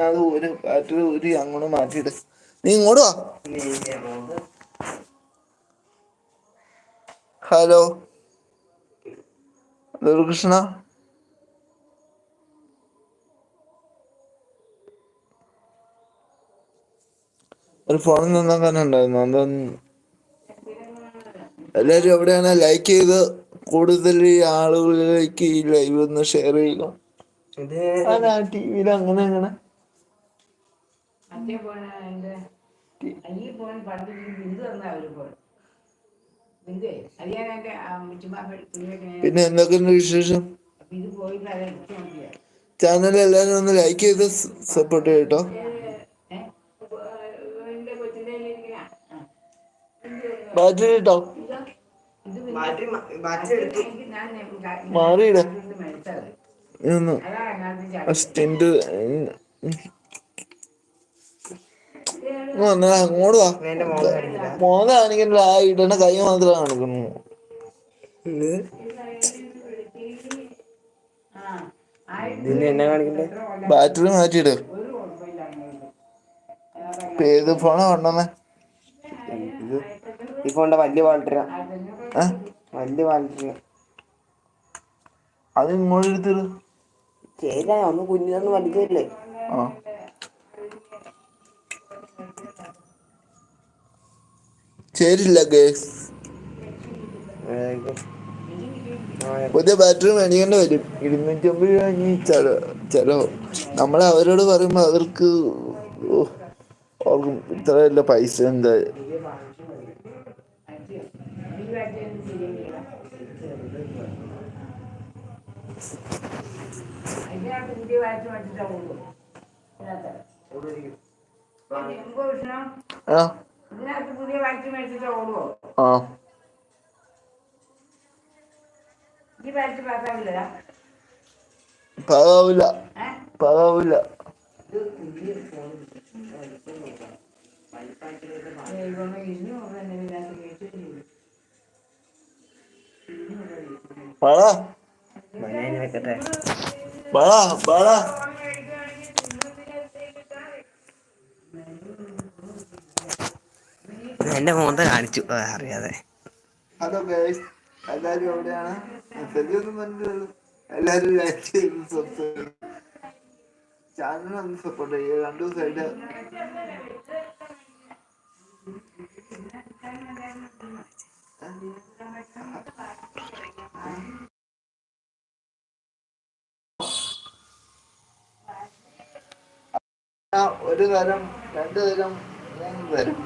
അത് ഒരു ബാറ്ററി ഒരു അങ്ങോട്ട് മാറ്റിയിട്. നീ ഇങ്ങോട്ട് വാ. ഹലോ കൃഷ്ണ, ഒരു ഫോൺ നന്നാക്കാനുണ്ടായിരുന്നു. അതൊന്നും എല്ലാരും എവിടെയാണ്? ലൈക്ക് ചെയ്ത് കൂടുതൽ ആളുകളിലേക്ക് ഈ ലൈവ് ഒന്ന് ഷെയർ ചെയ്യുക. ടി വിയിൽ അങ്ങനെ പിന്നെ എന്തൊക്കെയുണ്ട് വിശേഷം? ചാനൽ എല്ലാവരും ഒന്ന് ലൈക്ക് ചെയ്ത് സപ്പോർട്ട് ചെയ്യട്ടോ. ബാറ്ററി കിട്ടോ? മാറിയിട സ്റ്റെൻഡ് അങ്ങോട്ട് വാ. മോനെ കാണിക്കണ്ട, ആ ഇടണ കൈ മാത്രമേ കാണിക്കുന്നു. ബാറ്ററി മാറ്റിയിട്. ഏത് ഫോണാ കൊണ്ടുവന്നേ? ഈ ഫോണിന്റെ വലിയ ബാറ്ററിയാ. വലിയ ബാറ്ററിയാ. അത് ഇങ്ങോട്ട് എടുത്തിട്. ശരിയാ, ഒന്ന് കുഞ്ഞിതൊന്ന് വലുതല്ലേ. ശരിയില്ല ഗേസ്. പുതിയ ബാറ്ററി മേടിക്കേണ്ടി വരും. 250 രൂപ ചെലവ്. നമ്മൾ അവരോട് പറയുമ്പോ അവർക്ക് ഓർക്കും ഇത്രയല്ല പൈസ. എന്താ പാകാവൂല. എന്റെ മോന്ത കാണിച്ചു അറിയാതെ. ഹലോ ഗൈസ്, എല്ലാരും എവിടെയാണ്? ശരിയൊന്നും മനസ്സിലല്ലോ. എല്ലാരും ലൈക്ക് ചെയ്ത് സബ്സ്ക്രൈബ്, ചാനൽ ഒന്ന് സപ്പോർട്ട് ചെയ്യുക. 2 ദിവസമായിട്ട് ഒരു തരം, 2 തരം, 3 തരം